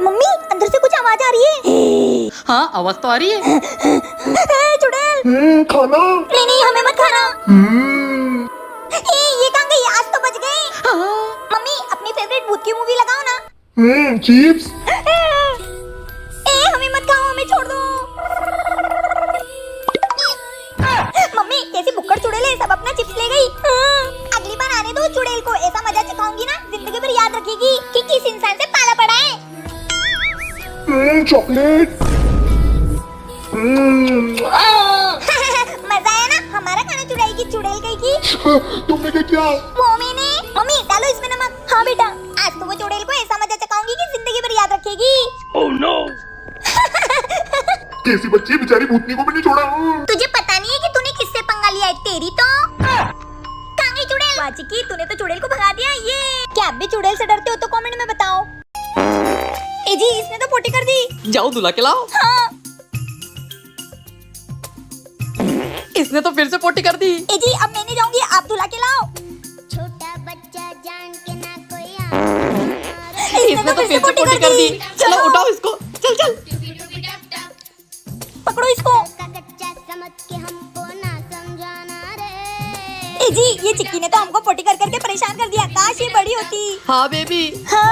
Mummy अंदर से कुछ आवाज आ रही है। हाँ आवाज तो आ रही है। चुड़ैल। खाना। नहीं हमें मत खाना। ये कहाँ गई? आज तो बच गए। मम्मी अपनी फेवरेट भूत की मूवी लगाओ ना। चिप्स। हमें मत खाओ, हमें छोड़ दो। मम्मी कैसी बुक्कड़ चुड़ैल है, सब अपना चिप्स ले गई। अगली बार आने दो चुड़ैल को, ऐसा मजा सिखाऊंगी ना जिंदगी भर याद रखेगी कि किस इंसान से पाला पड़ा है। चॉकलेट। मजा आया ना? हमारा खाना चुराएगी चुड़ैल कहीं की। तुमने क्या किया? वो मैंने। मम्मी डालो इसमें नमक। हाँ बेटा, आज तो वो चुड़ैल को ऐसा मजा चखाऊंगी कि जिंदगी भर याद रखेगी। Oh no. कैसी बच्ची, बेचारी भूतनी को भी नहीं छोड़ा। तुझे पता नहीं है कि तूने किससे पंगा लिया है? तेरी तो कहाँ गई चुड़ैल? वाह चिक्की, तूने तो चुड़ैल को भगा दिया। ये क्या आप भी चुड़ैल से डरते हो? तो कमेंट में बताओ। ए जी, इसने तो पोटी कर दी। जाओ दुला के लाओ। हाँ। इसने तो फिर से पोटी कर दी। ए जी, अब मैं नहीं जाऊंगी, आप धुला के लाओ। छोटा बच्चा जान के ना कोई इसने तो फिर से पोटी कर दी। चलो उठाओ इसको, चल चल पकड़ो इसको। कच्चा समझ के हमको ना समझाना रे। ए जी, ये चिक्की ने तो हमको पोटी कर करके परेशान कर दिया। काश ये बड़ी होती। हाँ बेबी। हाँ।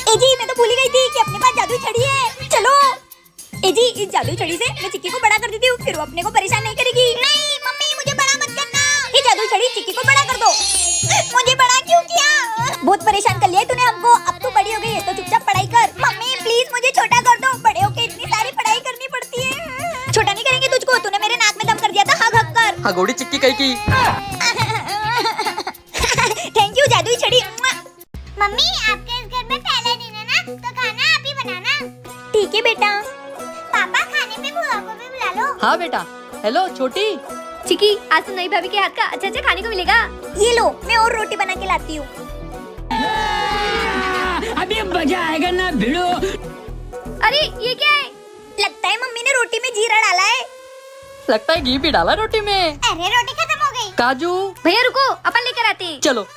ए जी, मैं तो भूल ही गई थी कि अपने पास जादुई छड़ी है। चलो ए जी, इस जादुई छड़ी से मैं चिक्की को बड़ा कर देती हूँ, फिर वो अपने को परेशान नहीं करेगी। नहीं मम्मी, मुझे बड़ा मत करना। ये जादुई छड़ी चिक्की को बड़ा कर दो। मुझे बड़ा क्यों किया? बहुत परेशान कर लिया तूने हमको। अब तू बड़ी हो गई है तो चुपचाप पढ़ाई कर। मम्मी प्लीज मुझे छोटा कर दो, बड़े होके इतनी सारी पढ़ाई करनी पड़ती है। छोटा नहीं करेंगे तुझको, तूने मेरे नाक में दम कर दिया था। हग हग कर। हगोड़ी चिक्की कहीं की। थैंक यू जादुई छड़ी। मम्मी आपके इस घर में पहला दिन है ना, तो खाना आप ही बनाना। ठीक है बेटा। पापा खाने में बुआ को भी बुला लो। हाँ बेटा। हेलो छोटी। चिकी, आज तो नई भाभी के हाथ का अच्छा अच्छा खाने को मिलेगा। ये लो, मैं और रोटी बना के लाती हूँ। अभी मजा आएगा ना भिड़ो। अरे ये क्या है? लगता है मम्मी ने रोटी में जीरा डाला है। लगता है घी भी डाला रोटी में। अरे रोटी खत्म हो गई। काजू। भैया रुको, अपन लेकर आते हैं। चलो।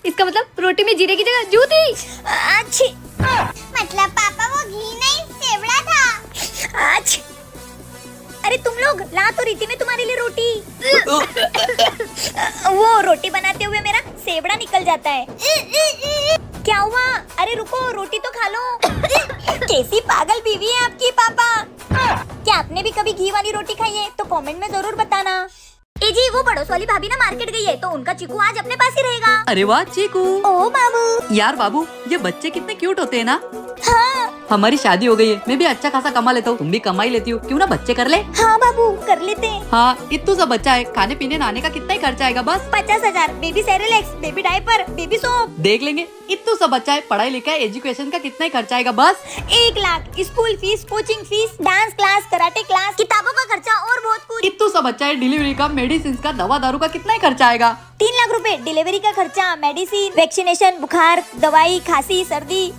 इसका मतलब रोटी में जीरे की जगह जूती। अच्छी। मतलब पापा वो घी नहीं सेवड़ा था। अच्छी। अरे तुम लोग, ला तो रही थी मैं तुम्हारे लिए रोटी। वो रोटी बनाते हुए मेरा सेवड़ा निकल जाता है। क्या हुआ? अरे रुको, रोटी तो खा लो। कैसी पागल बीवी है आपकी पापा। क्या आपने भी कभी घी वाली रोटी खाई है? तो कमेंट में जरूर बताना। ए जी, वो बड़ोस वाली भाभी ना मार्केट गई है, तो उनका चीकू आज अपने पास ही रहेगा। अरे वाह चीकू। ओ बाबू। यार बाबू, ये बच्चे कितने क्यूट होते हैं ना। हाँ। हमारी शादी हो गई है, मैं भी अच्छा खासा कमा लेता हूँ, तुम भी कमाई लेती हो, क्यों ना बच्चे कर ले। हाँ बाबू, कर लेते हैं। हाँ, इतना सा बच्चा है, खाने पीने नहाने का कितना ही खर्चा आएगा बस। 50,000। Baby Cerelacs, baby diaper, baby soap. देख लेंगे। इतना सा बच्चा है, पढ़ाई लिखाई एजुकेशन का कितना ही खर्चा आएगा बस। 1 lakh. School fees, coaching fees, dance class, karate class, किताबों का खर्चा और बहुत कुछ। इतना सा बच्चा है, डिलीवरी का, मेडिसिन का, दवा दारू का कितना ही खर्चा आएगा। 3 लाख रुपए डिलीवरी का खर्चा, मेडिसिन, वैक्सीनेशन, बुखार, दवाई, खांसी, सर्दी।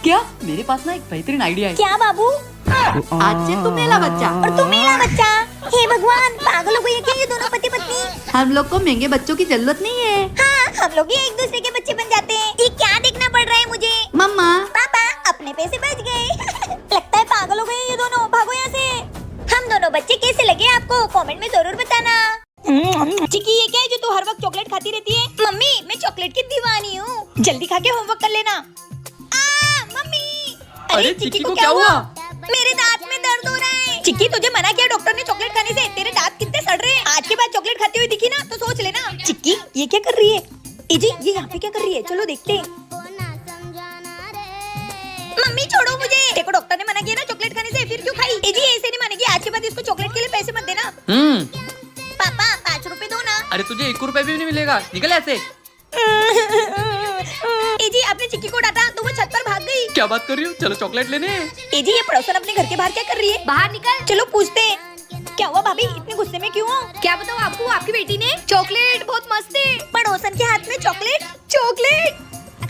क्या? मेरे पास ना एक बेहतरीन आइडिया है। क्या बाबू? आज से तुम मेरा बच्चा और तुम मेरा बच्चा। हे भगवान, पागल हो गई है क्या ये दोनों पति पत्नी? हम लोग को महंगे बच्चों की जरूरत नहीं है। हाँ, हम लोग ही एक दूसरे के बच्चे बन जाते हैं। ये क्या देखना पड़ रहा है मुझे? मम्मा। पापा अपने पैसे बच गए। लगता है पागल हो गए ये दोनों। भागो यहाँ से। हम दोनों बच्चे कैसे लगे आपको? कमेंट में जरूर बताना। चिकी, ये क्या है जो तू हर वक्त चॉकलेट खाती रहती है? मम्मी, मैं चॉकलेट की दीवानी हूँ। जल्दी खा के होमवर्क कर लेना। मम्मी। अरे चिक्की को क्या हुआ? मेरे दांत में दर्द हो रहा है। चिक्की, तुझे मना किया डॉक्टर ने चॉकलेट खाने से। तेरे दांत कितने सड़ रहे हैं। आज के बाद चॉकलेट खाती हुई दिखी ना तो सोच लेना। चिक्की, ये क्या कर रही है? ए जी, ये यहाँ पे क्या कर रही है? चलो देखते हैं। को ना समझाना रे। मम्मी छोड़ो मुझे। देखो डॉक्टर ने मना किया ना चॉकलेट खाने से, फिर क्यों खाई? ए जी, ऐसे नहीं मानेगी। आज के बाद इसको चॉकलेट के लिए पैसे मत देना। पापा 5 रुपए दो ना। अरे तुझे 1 रुपए भी नहीं मिलेगा, निकल ऐसे। ए जी, आपने चिक्की को डांटा तो वो छत पर भाग गई। क्या बात कर रही हो? चलो चॉकलेट लेने। ए जी, ये पड़ोसन अपने घर के बाहर क्या कर रही है? बाहर निकल। चलो पूछते हैं। क्या हुआ भाभी, इतने गुस्से में क्यों हो? क्या बताऊँ आपको, आपकी बेटी ने चॉकलेट बहुत मस्त है। पड़ोसन के हाथ में चॉकलेट। चॉकलेट?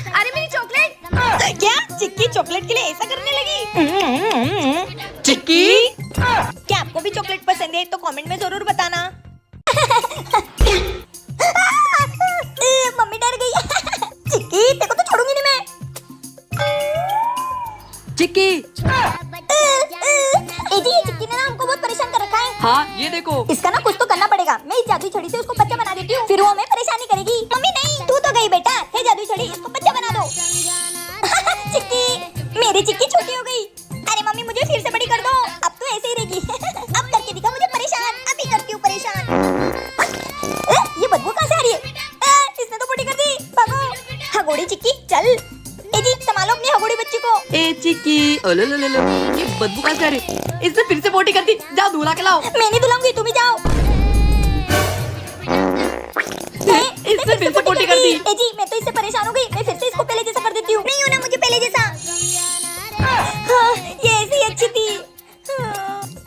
अरे मेरी चॉकलेट। क्या चिक्की चॉकलेट के लिए ऐसा करने लगी? चिक्की, क्या आपको भी चॉकलेट पसंद है? तो कमेंट में जरूर बताना। इसको। इसका ना कुछ तो करना पड़ेगा। मैं इस जादुई छड़ी से उसको बच्चा बना देती हूँ, फिर वो हमें परेशान नहीं करेगी। मम्मी नहीं, तू तो गई बेटा। हे जादुई छड़ी, इसको बच्चा बना दो। चिक्की, मेरी चिक्की छोटी हो गई। अरे मम्मी मुझे फिर से बड़ी कर दो। अब तो ऐसे ही रहेगी। अब करके दिखा मुझे परेशान। अभी करती हूँ परेशान। ये बदबू कहाँ से आ रही है? इसने तो बड़ी कर दी। भागो हगोड़ी चिक्की, चल। ए जी संभालो अपनी हगोड़ी बच्ची को। ए चिक्की, ओलो लो लो लो, ये बदबू कहाँ से आ रही? इसने फिर से पोटी कर दी। जाओ धुला के लाओ। मैं नहीं धुलाऊंगी, तुम ही जाओ। इसने फिर से पोटी कर दी। ए जी मैं तो इससे परेशान हो गई। मैं फिर से इसको पहले जैसा कर देती हूँ। नहीं होना मुझे पहले जैसा। हाँ, ये ऐसे ही अच्छी थी।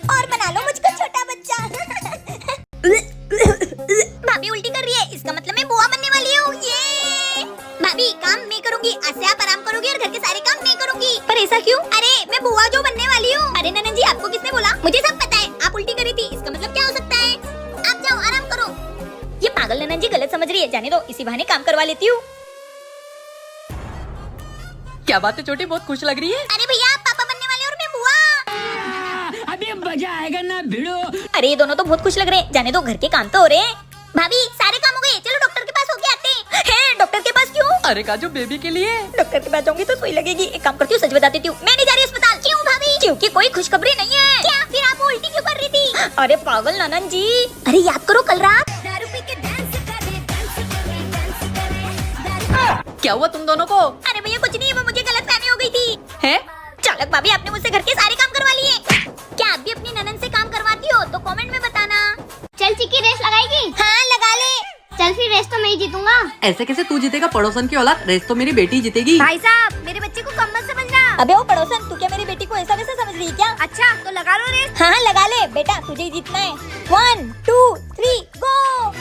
और बना लो मुझको छोटा बच्चा। भाभी उल्टी कर रही है, इसका मतलब मैं बुआ बनने वाली हूँ। ये भाभी काम मैं करूंगी, आज से आप आराम करोगी और घर के सारे काम मैं करूंगी। पर ऐसा क्यों? अरे मैं बुआ जो बनने वाली हूँ। अरे ननन जी आपको किसने बोला? मुझे सब पता है। आप उल्टी करी थी, इसका मतलब क्या हो सकता है? आप जाओ आराम करो। ये पागल ननन जी गलत समझ रही है। जाने दो, इसी बहाने काम करवा लेती हूँ। क्या बात है छोटी, बहुत खुश लग रही है। अरे भैया पापा बनने वाले और मैं बुआ। अभी मजा आएगा ना भिड़ो। अरे ये दोनों तो बहुत खुश लग रहे हैं। जाने दो, घर के काम तो हो रहे हैं। भाभी सारे काम हो गए, चलो डॉक्टर के पास होके आते हैं। डॉक्टर के पास क्यों? अरे काजू बेबी के लिए। डॉक्टर के पास जाऊंगी तो सुई लगेगी। एक काम करती हूँ, सच बता देती हूँ, मैं नहीं जा रही अस्पताल। क्यों भाभी? क्योंकि कोई खुशखबरी नहीं है। क्या? फिर आप उल्टी क्यों कर रही थी? अरे पागल ननन जी, अरे याद करो कल रात दारू पी के डांस क्या हुआ तुम दोनों को? अरे भैया कुछ नहीं, वो मुझे गलतफहमी हो गई थी। है? चालक भाभी आपने मुझसे घर के सारे काम करवा लिए। क्या आप भी अपनी ननन से काम करवाती हो? तो कमेंट में बताना। चल चिक्की रेस लगाएगी? हाँ लगा ले। चल फिर रेस तो मैं ही जीतूंगा। ऐसे कैसे तू जीतेगा? पड़ोसन की औलाद, रेस तो मेरी बेटी जीतेगी। भाई साहब मेरे बच्चे को कम मत समझना। अबे वो पड़ोसन, तू क्या मेरी बेटी को ऐसा वैसा समझ रही है क्या? अच्छा तो लगा लो रेस। हाँ लगा ले बेटा, तुझे ही जीतना है। 1 2 3 गो।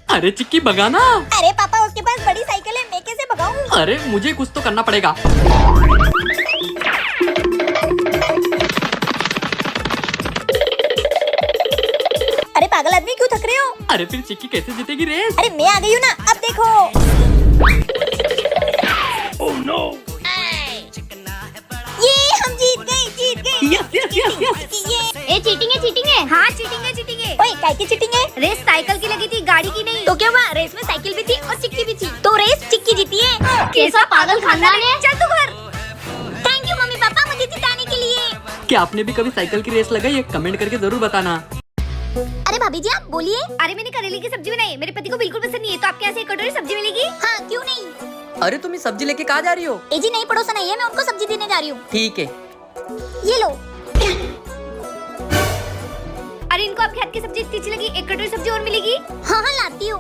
अरे चिक्की भगाना। अरे पापा उसके पास बड़ी साइकिल है, मैं कैसे भगाऊं? अरे मुझे कुछ तो करना पड़ेगा। अरे पागल आदमी क्यों थक रहे हो? अरे फिर चिक्की कैसे जीतेगी रेस? अरे मैं आ गई हूँ ना, अब देखो। ये हम जीत गए। Yes yes yes yes. ये ए चीटिंग है। हाँ चीटिंग है। ओए काय की चीटिंग है? रेस साइकिल की लगी थी, गाड़ी की नहीं। तो क्या हुआ? रेस में साइकिल भी थी और चिक्की भी थी, तो रेस चिक्की जीती है। कैसा पागल खानदान है। चल तू घर। थैंक यू मम्मी पापा मुझे जिताने के लिए। क्या आपने भी कभी साइकिल की रेस लगाई है? कमेंट करके जरूर बताना। अरे भाभी जी आप बोलिए। अरे मैंने करेले की सब्जी बनाई है, मेरे पति को बिल्कुल पसंद नहीं है, तो आपके यहाँ से एक कटोरी सब्जी मिलेगी? हाँ क्यों नहीं। अरे तुम ये सब्जी लेके कहाँ जा रही हो? ए जी नई पड़ोसन आई है, मैं उनको सब्जी देने जा रही हूँ। ठीक है। ये लो। अरे इनको आपके हाथ की सब्जी इतनी अच्छी लगी, एक कटोरी सब्जी और मिलेगी? हाँ हाँ लाती हूँ।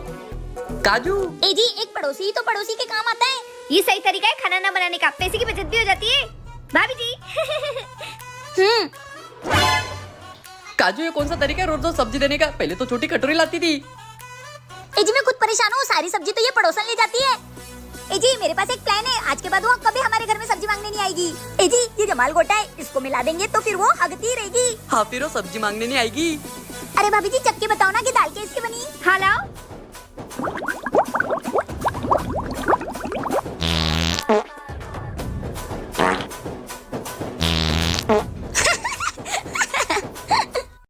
काजू। ए जी एक पड़ोसी तो पड़ोसी के काम आता है। ये सही तरीका है खाना ना बनाने का, पैसे की बचत भी हो जाती है। भाभी जी काजू ये कौन सा तरीका है रोज रोज सब्जी देने का? पहले तो छोटी कटोरी लाती थी। ए जी मैं खुद परेशान हूँ, सारी सब्जी तो ये पड़ोसन ले जाती है। ए जी मेरे पास एक प्लान है, आज के बाद वो कभी हमारे घर में सब्जी मांगने नहीं आएगी। ए जी ये जमाल गोटा है, इसको मिला देंगे तो फिर वो हगती रहेगी। हाँ फिर वो सब्जी मांगने नहीं आएगी। अरे भाभी जी चक्के बताओ ना कि दाल कैसे बनी? हाँ लाओ।